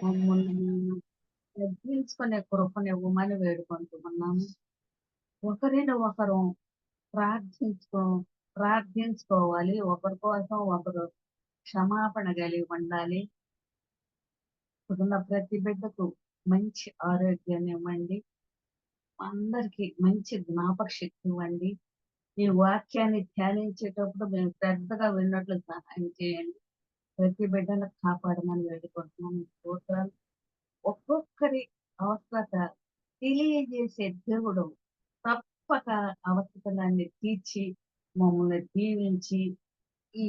మమ్మల్ని తగ్గించుకునే కృపనివ్వమని వేడుకుంటున్నాము. ఒకరిని ఒకరు ప్రార్థించుకో ప్రార్థించుకోవాలి. ఒకరి కోసం ఒకరు క్షమాపణ కలిగి ఉండాలి. ఇప్పుడున్న ప్రతి బిడ్డకు మంచి ఆరోగ్యాన్ని ఇవ్వండి. అందరికీ మంచి జ్ఞాపక శక్తి ఇవ్వండి. ఈ వాక్యాన్ని ధ్యానించేటప్పుడు మేము శ్రద్ధగా విన్నట్లు సహాయం చేయండి. ప్రతి బిడ్డను కాపాడమని వేడుకుంటున్నాను. స్తోత్రాలు. ఒక్కొక్కరి అవసరత తెలియజేసే దేవుడు తప్పక అవసరాన్ని తీర్చి మమ్మల్ని దీవించి ఈ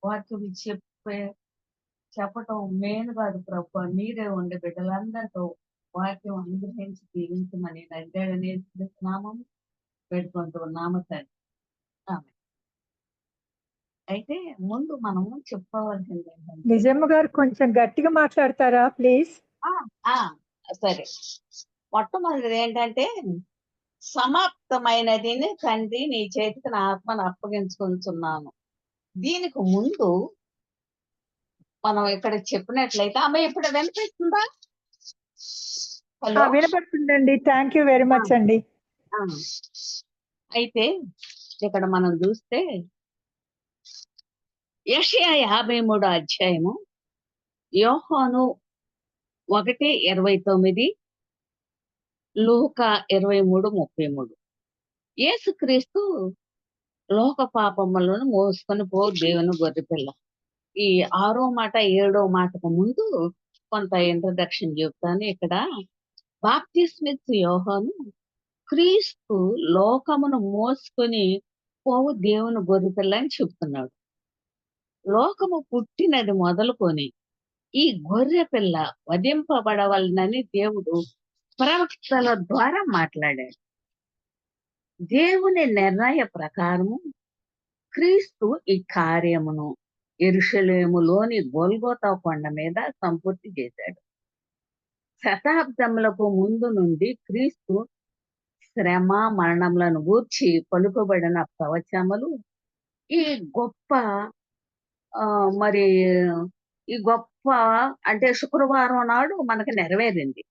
వాక్యం చెప్పటం మేలు కాదు ప్రభు, మీరే ఉండే బిడ్డలందరితో వాక్యం అనుగ్రహించి దీవించమని నడ్డాడనే నామం పెట్టుకుంటున్నాము తండ్రి. ఆమె అయితే ముందు మనము చెప్పుకోవాల్సింది ఏంటంటే, నిజమ్మ గారు కొంచెం గట్టిగా మాట్లాడతారా ప్లీజ్? సరే. మొట్టమొదటిది ఏంటంటే, సమాప్తమైనది తండ్రి నీ చేతికి నా ఆత్మను అప్పగించుకుంటున్నాను. దీనికి ముందు మనం ఇక్కడ చెప్పినట్లయితే ఆమె ఇప్పుడు వినిపిస్తుందా? హలో, వినపడుతుందండి. థ్యాంక్ యూ వెరీ మచ్ అండి. అయితే ఇక్కడ మనం చూస్తే యెషయా 53 అధ్యాయము యోహాను 1:29, లూకా 23:33. యేసుక్రీస్తు లోక పాపములను మోసుకొని పో దేవుని గొర్రెపిల్ల. ఈ 6వ మాట 7వ మాటకు ముందు కొంత ఇంట్రడక్షన్ చెప్తాను. ఇక్కడ బాప్తిస్మిచ్చు యోహాను క్రీస్తు లోకమును మోసుకొని పోవు దేవుని గొర్రెపిల్ల అని చెప్తున్నాడు. లోకము పుట్టినది మొదలుకొని ఈ గొర్రె పిల్ల వధింపబడవలనని దేవుడు ప్రవక్తల ద్వారా మాట్లాడాడు. దేవుని నిర్ణయ ప్రకారము క్రీస్తు ఈ కార్యమును యెరూషలేములోని గొల్గోతా కొండ మీద సంపూర్తి చేశాడు. శతాబ్దములకు ముందు నుండి క్రీస్తు శ్రమ మరణములను గూర్చి పలుకబడిన ప్రవచనములు ఈ గొప్ప మరి ఈ గొప్ప అంటే శుక్రవారం నాడు మనకు నెరవేరింది.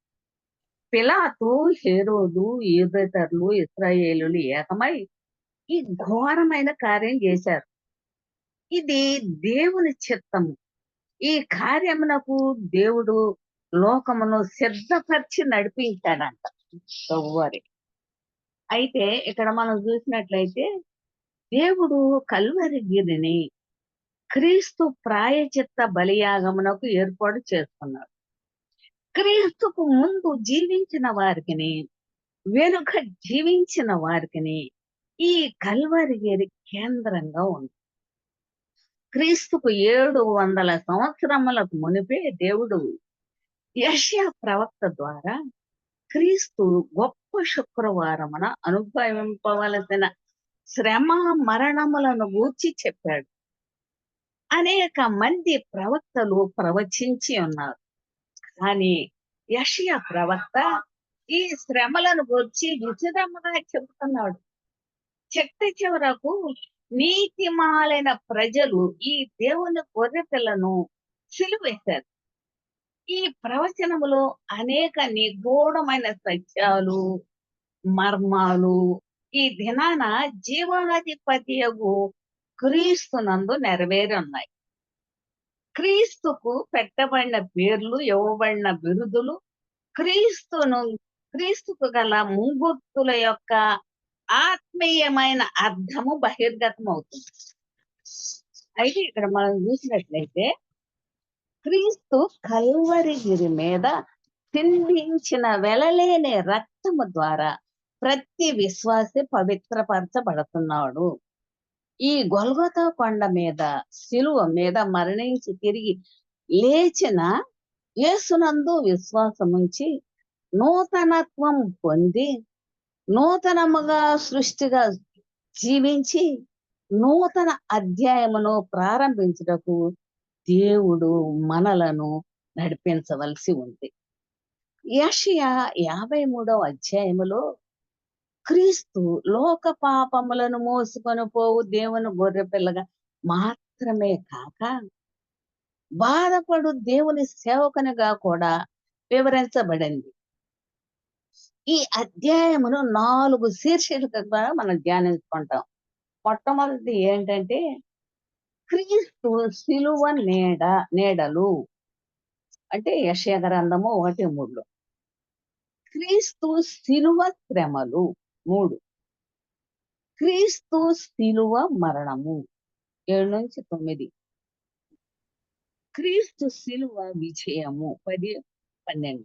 పిలాతు, హేరోదు, యూదేతరులు, ఇశ్రాయేలులు ఏకమై ఈ ఘోరమైన కార్యం చేశారు. ఇది దేవుని చిత్తము. ఈ కార్యమునకు దేవుడు లోకమును సిద్ధపరిచి నడిపించాడంట ప్రభువారి. అయితే ఇక్కడ మనం చూసినట్లయితే దేవుడు కల్వరి గిరిని క్రీస్తు ప్రాయచిత్త బలియాగమునకు ఏర్పాటు చేసుకున్నాడు. క్రీస్తుకు ముందు జీవించిన వారికిని వెనుక జీవించిన వారికిని ఈ కల్వరిగిరి కేంద్రంగా ఉంది. క్రీస్తుకు 700 సంవత్సరములకు మునిపే దేవుడు యెషయా ప్రవక్త ద్వారా క్రీస్తు గొప్ప శుక్రవారమున అనుభవింపవలసిన శ్రమ మరణములను గూర్చి చెప్పాడు. అనేక మంది ప్రవక్తలు ప్రవచించి ఉన్నారు. కానీ యెషయా ప్రవక్త ఈ శ్రమలను గూర్చి విశదముగా చెబుతున్నాడు. చివరకు నీతిమాలైన ప్రజలు ఈ దేవుని గొర్రె పిల్లను సిలువేశారు. ఈ ప్రవచనములో అనేక నిగూఢమైన సత్యాలు, మర్మాలు ఈ దినాన జీవాధిపతియగు క్రీస్తునందు నెరవేరి ఉన్నాయి. క్రీస్తుకు పెట్టబడిన పేర్లు, ఇవ్వబడిన బిరుదులు, క్రీస్తుకు గల ముంగుర్తుల యొక్క ఆత్మీయమైన అర్థము బహిర్గతం అవుతుంది. అయితే ఇక్కడ మనం చూసినట్లయితే క్రీస్తు కల్వరిగిరి మీద చిందించిన వెలలేని రక్తము ద్వారా ప్రతి విశ్వాసి పవిత్రపరచబడుతున్నాడు. ఈ గొల్గొతా కొండ మీద శిలువ మీద మరణించి తిరిగి లేచిన యేసునందు విశ్వాసముంచి నూతనత్వం పొంది నూతనముగా సృష్టిగా జీవించి నూతన అధ్యాయమును ప్రారంభించుటకు దేవుడు మనలను నడిపించవలసి ఉంది. యెషయా 53వ అధ్యాయములో క్రీస్తు లోక పాపములను మోసుకొని పోవు దేవుని గొర్రె పిల్లగా మాత్రమే కాక బాధపడు దేవుని సేవకునిగా కూడా వివరించబడింది. ఈ అధ్యాయమును 4 శీర్షికలుగా మనం ధ్యానించుకుంటాం. మొట్టమొదటిది ఏంటంటే క్రీస్తు శిలువ నీడలు. అంటే యెషయా గ్రంథము 1:3. క్రీస్తు శిలువ శ్రమలు 3. క్రీస్తు శిలువ మరణము 7-9. క్రీస్తు శిలువ విజయము 10, 12.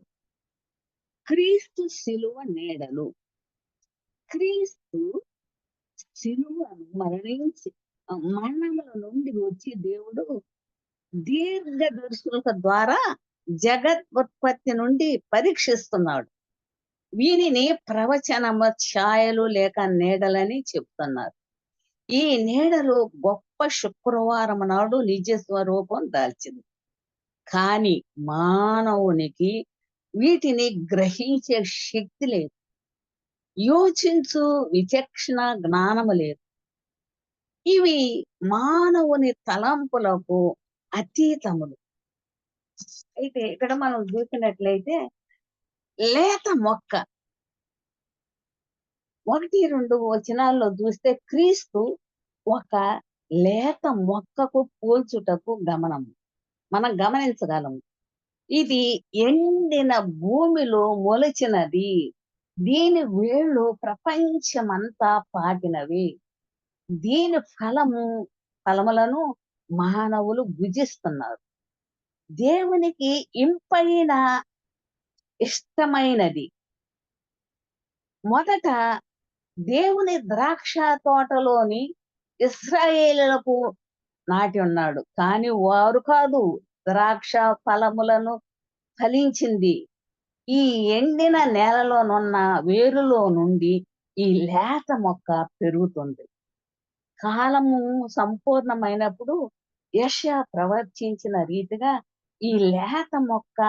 క్రీస్తు శిలువ నీడలు. క్రీస్తు శిలువను మరణించి మరణముల నుండి వచ్చి దేవుడు దీర్ఘదర్శుల ద్వారా జగత్పత్తి నుండి పరీక్షిస్తున్నాడు. వీరిని ప్రవచనము ఛాయలు లేక నీడలని చెప్తున్నారు. ఈ నీడలు గొప్ప శుక్రవారం నాడు నిజ స్వరూపం దాల్చింది. కానీ మానవునికి వీటిని గ్రహించే శక్తి లేదు. యోచించు విచక్షణ జ్ఞానము లేదు. ఇవి మానవుని తలంపులకు అతీతములు. అయితే ఇక్కడ మనం చూసినట్లయితే లేత మొక్క 1-2 వచనాల్లో చూస్తే క్రీస్తు ఒక లేత మొక్కకు పోల్చుటకు మనం గమనించగలము. ఇది ఎండిన భూమిలో మొలచినది. దీని వేళ్ళు ప్రపంచమంతా పాకినవి. దీని ఫలములను మానవులు భుజిస్తున్నారు. దేవునికి ఇంపైన ఇష్టమైనది. మొదట దేవుని ద్రాక్ష తోటలోని ఇశ్రాయేలులకు నాటి ఉన్నాడు. కానీ వారు కాదు ద్రాక్ష ఫలములను ఫలించింది. ఈ ఎండిన నేలలోనున్న వేరులో నుండి ఈ లేత మొక్క పెరుగుతుంది. కాలము సంపూర్ణమైనప్పుడు యెషయా ప్రవచించిన రీతిగా ఈ లేత మొక్క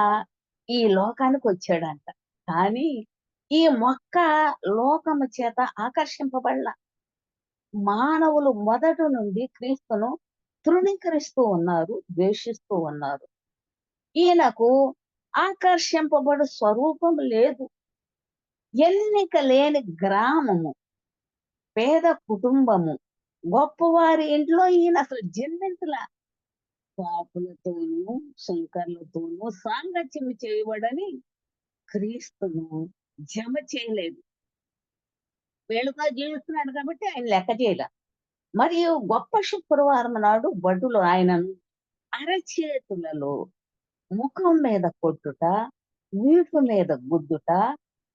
ఈ లోకానికి వచ్చాడంట. కానీ ఈ మొక్క లోకము చేత ఆకర్షింపబడల. మానవులు మొదటి నుండి క్రీస్తును తృణీకరిస్తూ ఉన్నారు, ద్వేషిస్తూ ఉన్నారు. ఈయనకు ఆకర్షింపబడు స్వరూపం లేదు. ఎన్నిక లేని గ్రామము, పేద కుటుంబము, గొప్పవారి ఇంట్లో ఈయన అసలు జన్మించలా. పాపులతోనూ శంకర్లతోనూ సాంగత్యం చేయబడని క్రీస్తును జమ చేయలేదు. వీళ్ళతో జీవిస్తున్నాడు కాబట్టి ఆయన లెక్క చేయలే. మరియు గొప్ప శుక్రవారం నాడు భటులు ఆయనను అరచేతులలో ముఖం మీద కొట్టుట, వీపు మీద గుద్దుట,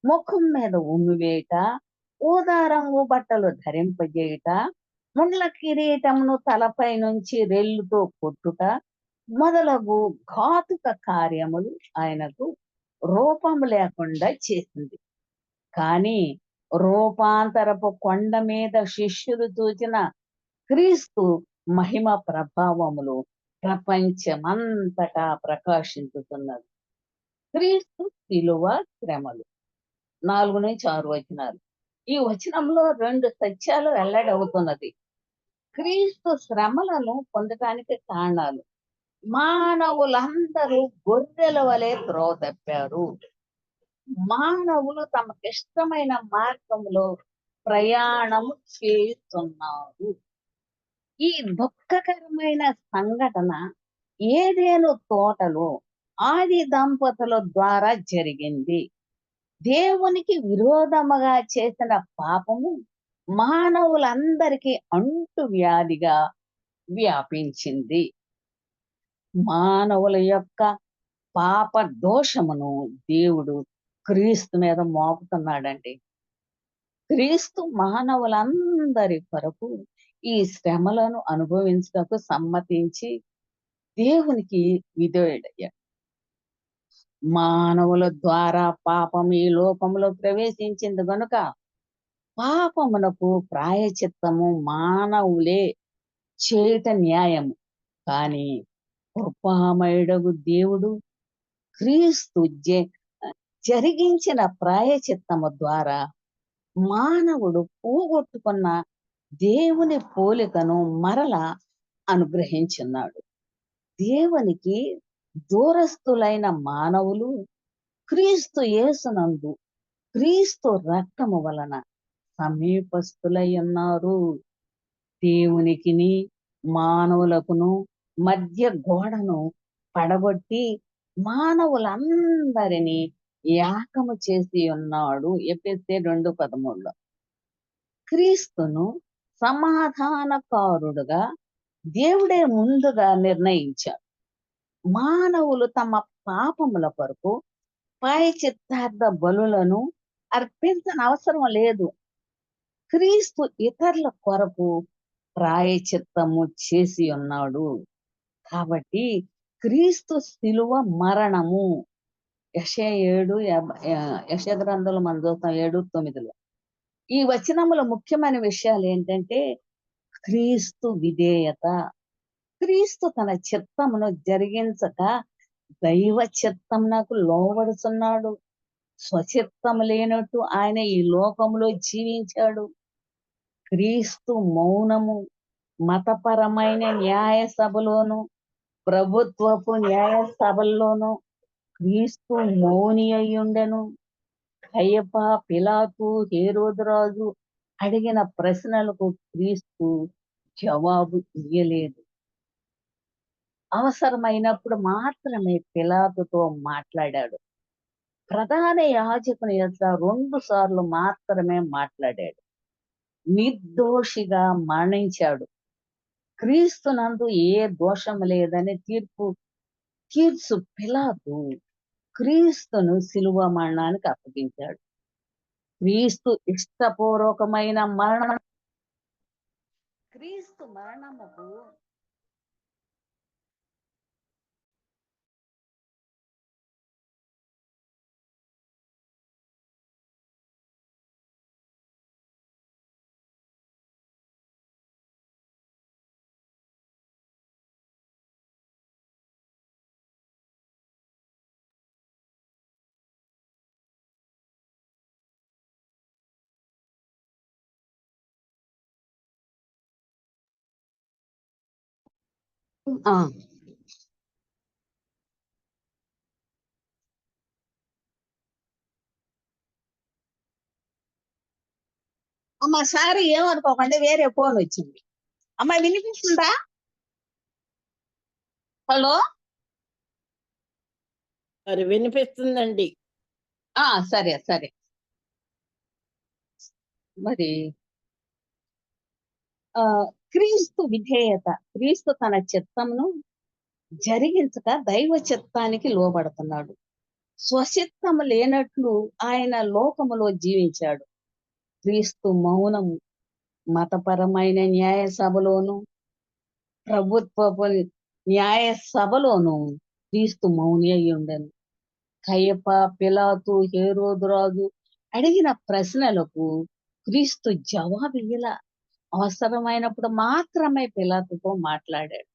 ముఖం మీద ఉమ్మివేయుట, ఊదా రంగు బట్టలు ధరింపజేయుట, ముండ్ల కిరీటమును తలపై నుంచి రెల్లుతో కొట్టుట మొదలగు ఘాతుక కార్యములు ఆయనకు రూపం లేకుండా చేసింది. కానీ రూపాంతరపు కొండ మీద శిష్యులు చూచిన క్రీస్తు మహిమ ప్రభావములు ప్రపంచమంతటా ప్రకాశించుతున్నది. క్రీస్తు శిలువ శ్రమలు 4-6 వచనాలు. ఈ వచనంలో 2 సత్యాలు వెల్లడవుతున్నది. క్రీస్తు శ్రమలను పొందటానికి కారణాలు. మానవులందరూ గొర్రెల వలె త్రోవ తప్పారు. మానవులు తమకిష్టమైన మార్గంలో ప్రయాణము చేస్తున్నారు. ఈ దుఃఖకరమైన సంఘటన ఏదేను తోటలో ఆది దంపతుల ద్వారా జరిగింది. దేవునికి విరోధముగా చేసిన పాపము మానవులందరికీ అంటు వ్యాధిగా వ్యాపించింది. మానవుల యొక్క పాప దోషమును దేవుడు క్రీస్తు మీద మోపుతున్నాడండి. క్రీస్తు మానవులందరి కొరకు ఈ శ్రమలను అనుభవించటకు సమ్మతించి దేవునికి విధేయుడయ్యాడు. మానవుల ద్వారా పాపం ఈ లోకంలో ప్రవేశించింది గనుక పాపమునకు ప్రాయచిత్తము మానవులే చేయుట న్యాయము. కానీ కృపామయుడగు దేవుడు క్రీస్తు జరిగించిన ప్రాయచిత్తము ద్వారా మానవుడు పోగొట్టుకున్న దేవుని పోలికను మరల అనుగ్రహించున్నాడు. దేవునికి దూరస్తులైన మానవులు క్రీస్తు యేసునందు క్రీస్తు రక్తము వలన సమీపస్తులై ఉన్నారు. దేవునికిని మానవులకును మధ్య గోడను పడగొట్టి మానవులందరినీ ఏకము చేసి ఉన్నాడు. ఎఫెసీ 2:13. క్రీస్తును సమాధానకారుడుగా దేవుడే ముందుగా నిర్ణయించాడు. మానవులు తమ పాపముల కొరకు ప్రాయశ్చిత్తార్థ బలులను అర్పించనవసరం లేదు. క్రీస్తు ఇతరుల కొరకు ప్రాయశ్చిత్తము చేసి ఉన్నాడు. కాబట్టి క్రీస్తు శిలువ మరణము యెషయా గ్రంథంలో మనం చూస్తాం 7:9. ఈ వచనముల ముఖ్యమైన విషయాలు ఏంటంటే క్రీస్తు విధేయత. క్రీస్తు తన చిత్తమును జరిగించక దైవ చిత్తమునకు లోబడుతున్నాడు. స్వచిత్తము లేనట్టు ఆయన ఈ లోకములో జీవించాడు. క్రీస్తు మౌనము మతపరమైన న్యాయ సభలోను ప్రభుత్వపు న్యాయ సభల్లోను క్రీస్తు మౌని అయ్యుండెను. కయప, పిలాతు, హేరోదురాజు అడిగిన ప్రశ్నలకు క్రీస్తు జవాబు ఇయ్యలేదు. అవసరమైనప్పుడు మాత్రమే పిలాతుతో మాట్లాడాడు. ప్రధాన యాజకుని యొక్క 2 సార్లు మాత్రమే మాట్లాడాడు. నిర్దోషిగా మరణించాడు. క్రీస్తునందు ఏ దోషం లేదని తీర్చు పిలాతు క్రీస్తును శిలువ మరణానికి అప్పగించాడు. క్రీస్తు ఇష్టపూర్వకమైన మరణం. క్రీస్తు మరణముకు ఆ అమ్మ సారీ ఏమనుకోకండి, వేరే ఫోన్ వచ్చింది. అమ్మ వినిపిస్తుందా? హలో. మరి వినిపిస్తుందండి. సరే సరే. మరి క్రీస్తు విధేయత. క్రీస్తు తన చిత్తమును జరిగించక దైవ చిత్తానికి లోబడుతున్నాడు. స్వచిత్తము లేనట్లు ఆయన లోకములో జీవించాడు. క్రీస్తు మౌనము మతపరమైన న్యాయ సభలోను ప్రభుత్వపు న్యాయ సభలోను క్రీస్తు మౌని అయి ఉండెను. కయప, పిలాతు, హేరోదురాజు అడిగిన ప్రశ్నలకు క్రీస్తు జవాబియ్యల. అవసరమైనప్పుడు మాత్రమే పిలాతుతో మాట్లాడాడు.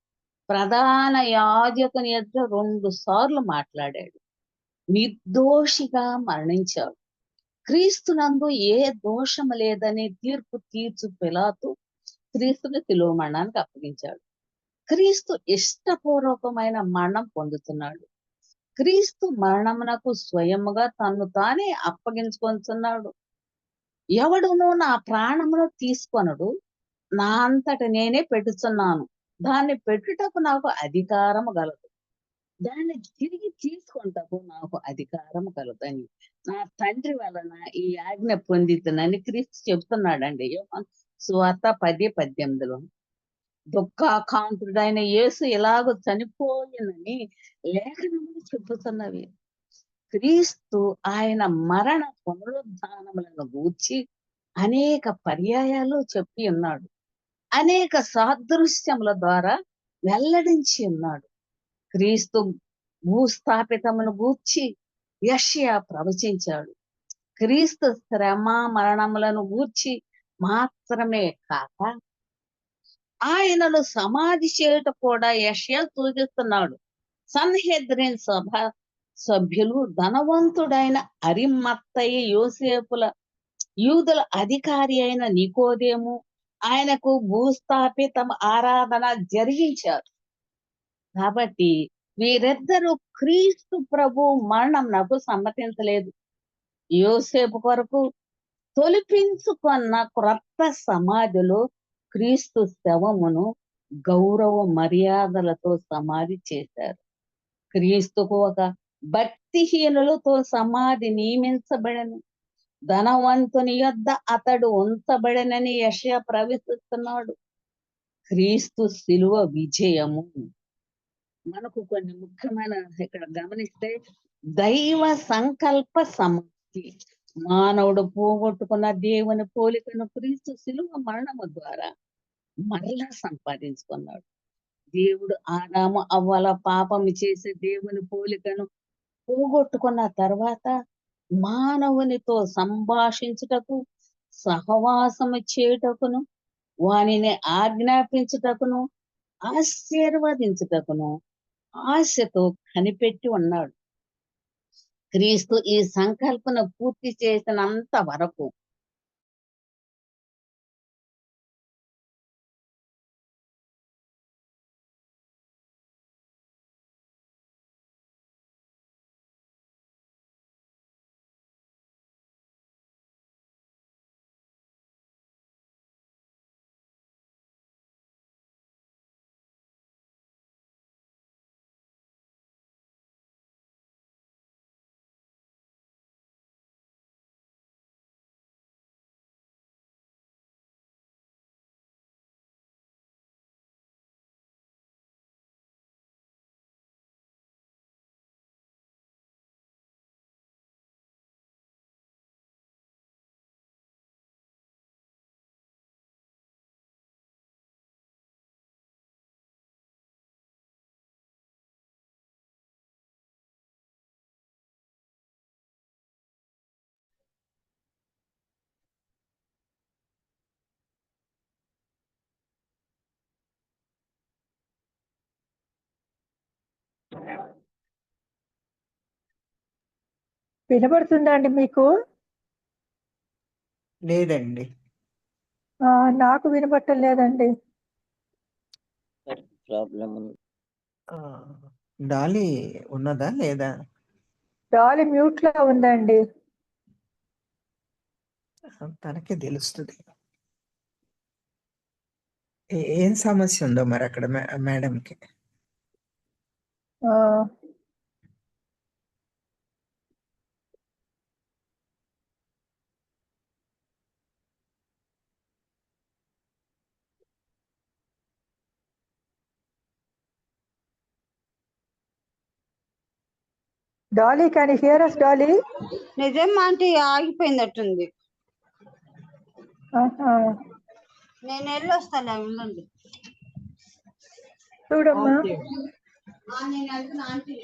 ప్రధాన యాజకుని ఎదుట 2 సార్లు మాట్లాడాడు. నిర్దోషిగా మరణించాడు. క్రీస్తునందు ఏ దోషము లేదని తీర్చు పిలాతు క్రీస్తుని శిలువ మరణానికి అప్పగించాడు. క్రీస్తు ఇష్టపూర్వకమైన మరణం పొందుతున్నాడు. క్రీస్తు మరణమునకు స్వయముగా తన్ను తానే అప్పగించుకొంచున్నాడు. ఎవడును నా ప్రాణమును తీసుకొనడు, నా అంతట నేనే పెట్టుచున్నాను. దాన్ని పెట్టుటకు నాకు అధికారము గలదు, దాన్ని తిరిగి తీసుకుంటకు నాకు అధికారం కలదని నా తండ్రి వలన ఈ ఆజ్ఞ పొందితునని క్రీస్తు చెప్తున్నాడండి. సువార్త 10:18. దుఃఖాకాంతుడైన యేసు ఇలాగ చనిపోయినని లేఖనములు చెబుతున్నవి. క్రీస్తు ఆయన మరణ పునరుద్ధానములను గూర్చి అనేక పర్యాయాలు చెప్పి ఉన్నాడు. అనేక సాదృశ్యముల ద్వారా వెల్లడించి ఉన్నాడు. క్రీస్తు భూస్థాపితమును గూర్చి యెషయా ప్రవచించాడు. క్రీస్తు శ్రమ మరణములను గూర్చి మాత్రమే కాక ఆయనను సమాధి చేయుట కూడా యెషయా సూచిస్తున్నాడు. సన్హెద్రిన్ సభ సభ్యులు ధనవంతుడైన అరిమత్తయి యోసేపుల యూదుల అధికారి అయిన నికోదేము ఆయనకు భూస్థాపితం ఆరాధన జరిగించారు. కాబట్టి వీరిద్దరూ క్రీస్తు ప్రభు మరణం నాకు సమ్మతించలేదు. యోసేపు కొరకు తొలిపించుకున్న క్రొత్త సమాధిలో క్రీస్తు శవమును గౌరవ మర్యాదలతో సమాధి చేశారు. క్రీస్తుకు ఒక భక్తిహీనులతో సమాధి నియమించబడను. ధనవంతుని యొద్ద అతడు ఉంచబడనని యెషయా ప్రవచిస్తున్నాడు. క్రీస్తు శిలువ విజయము మనకు కొన్ని ముఖ్యమైన ఇక్కడ గమనిస్తే దైవ సంకల్ప సమాప్తి. మానవుడు పోగొట్టుకున్న దేవుని పోలికను క్రీస్తు శిలువ మరణము ద్వారా మరలా సంపాదించుకున్నాడు. దేవుడు ఆదాము అవ్వల పాపము చేసి దేవుని పోలికను పోగొట్టుకున్న తర్వాత మానవునితో సంభాషించుటకు, సహవాసము చేయుటకును, వానిని ఆజ్ఞాపించుటకును, ఆశీర్వదించుటకును ఆశతో కనిపెట్టి ఉన్నాడు. క్రీస్తు ఈ సంకల్పన పూర్తి చేసినంత వరకు వినబడుతుందా అండి మీకు? లేదండి. నాకు వినబట్టం లేదండి. ప్రాబ్లం ఉంది. ఆ, డాలీ ఉన్నదా లేదా? డాలీ మ్యూట్ లో ఉందండి. తనకే తెలుస్తుంది. ఏం సమస్య ఉందో మరి అక్కడ మేడంకి. ఆ, Dolly can you hear us, Dolly? నిజం ఆంటీ ఆగిపోయిందట్టుంది. ఆహా, నేను వెళ్ళొస్తాను ఉండండి. చూడమ్మా. నేను వెళ్తున్నా ఆంటీ.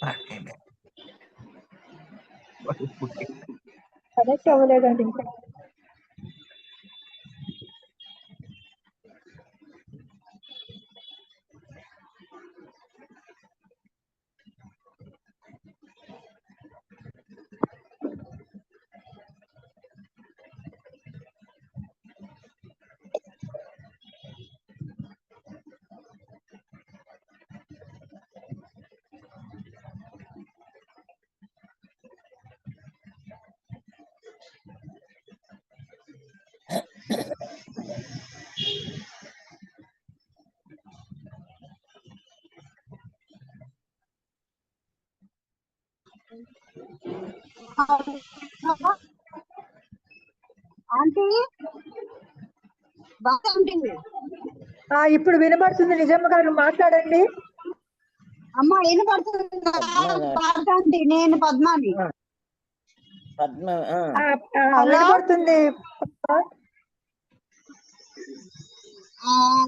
ఓకే. కనెక్ట్ అవ్వలేదండి ఇంకా. ఆంటీ బాగా ఆంటీ ఇప్పుడు వినబడుతుంది. నిజమ్మ గారు మాట్లాడండి. అమ్మ వినపడుతుంది ఆంటీ. నేను పద్మాని. పద్మ హలో? వినబడుతుంది.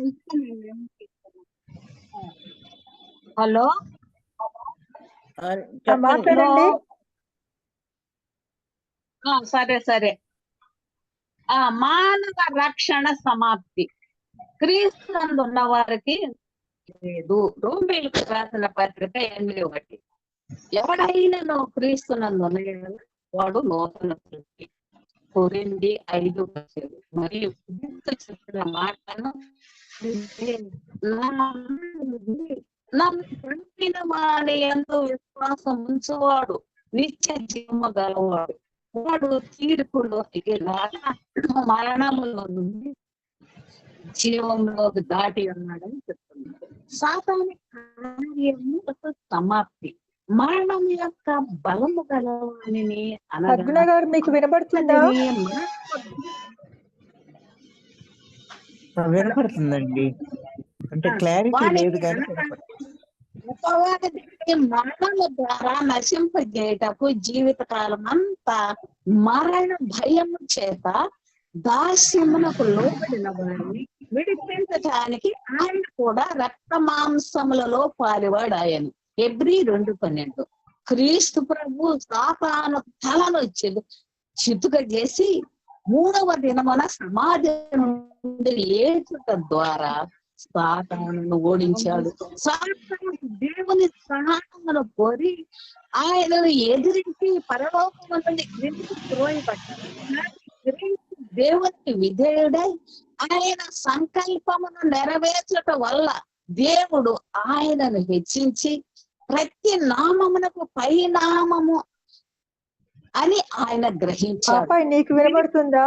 ఇస్తానండి. హలో చెప్పండి. మాట్లాడండి. సరే సరే. మానవ రక్షణ సమాప్తి క్రీస్తునందు ఉన్న వారికి లేదు. రోమీయులకు రాసిన పత్రిక 8:1. ఎవడైనా క్రీస్తునందు ఉన్నాడు వాడు నూతన సృష్టి. కొరింథీ 5:10. మరియు క్రీస్తు చెప్పిన మాటను నమ్మిన వాని యందు విశ్వాసం ఉంచువాడు నిత్య జీవము గలవాడు. వాడు తీర్పులోకి రాక మరణములో నుండి జీవంలోకి దాటి ఉన్నాడని చెప్తున్నాడు. సాతాని కార్యము సమాప్తి. మరణం యొక్క బలము గలవానిని పద్మ గారు మీకు వినబడుతుందా? వినపడుతుందండి. అంటే క్లారిటీ లేదు కానీ మరణం ద్వారా నశింపజేయటకు జీవితకాలం అంతా మరణ భయము చేత దాస్యమునకు లోబడిన వారిని విడిపించడానికి ఆయన కూడా రక్త మాంసములలో పారివాడు ఆయన. హెబ్రీ 2:12. క్రీస్తు ప్రభు సాతాను తలను చితుక చేసి 3వ దినమున సమాధి నుండి లేచుట ద్వారా సాతానును ఓడించాడు. సాతాను దేవుని సహాయమును కోరి ఆయనను ఎదిరించి పరలోకము నుండి క్రిందికి త్రోయబడ్డాడు. దేవునికి విధేయుడై ఆయన సంకల్పమును నెరవేర్చట వల్ల దేవుడు ఆయనను హెచ్చించి ప్రతి నామమునకు పరిణామము అని ఆయన గ్రహించాడు. నీకు వినబడుతుందా?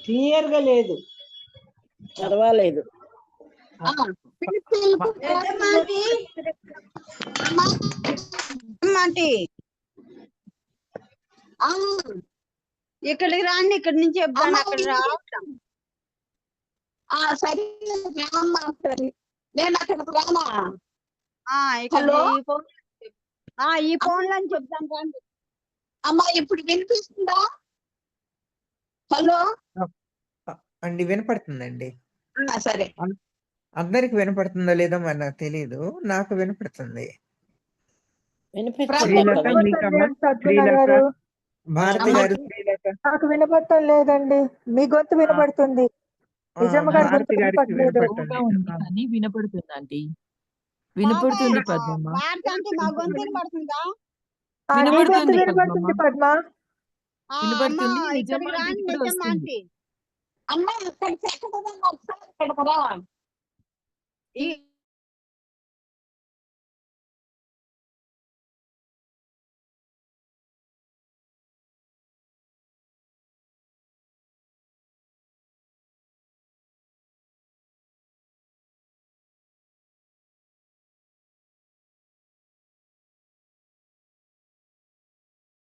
క్లియర్ గా లేదు, చదవలేదు. ఇక్కడికి రాండి. ఇక్కడి నుంచి చెప్తాను. అక్కడ రావటం సరే నేను అక్కడికి రానా? ఈ ఫోన్ లో చెప్తాను రండి. అమ్మా ఇప్పుడు వినిపిస్తుందా? హలో అండి, వినపడుతుందండి. సరే, అందరికి వినపడుతుందో లేదో మరి నాకు తెలియదు. నాకు వినపడుతుంది. భారతి గారు, నాకు వినపడటం లేదండి. మీ గొంతు వినపడుతుంది. నిజమ్మ గారి గొంతు వినపడలేదు. వినపడుతుందండి. వినపడుతుంది పద్మమ్మ. మా గొంతు వినపడుతుందా? నీ గొంతు వినపడుతుంది పద్మ. వినపడుతుంది. ఇక్కడికి రాండి. నిజమ్మ ఆంటీ అమ్మ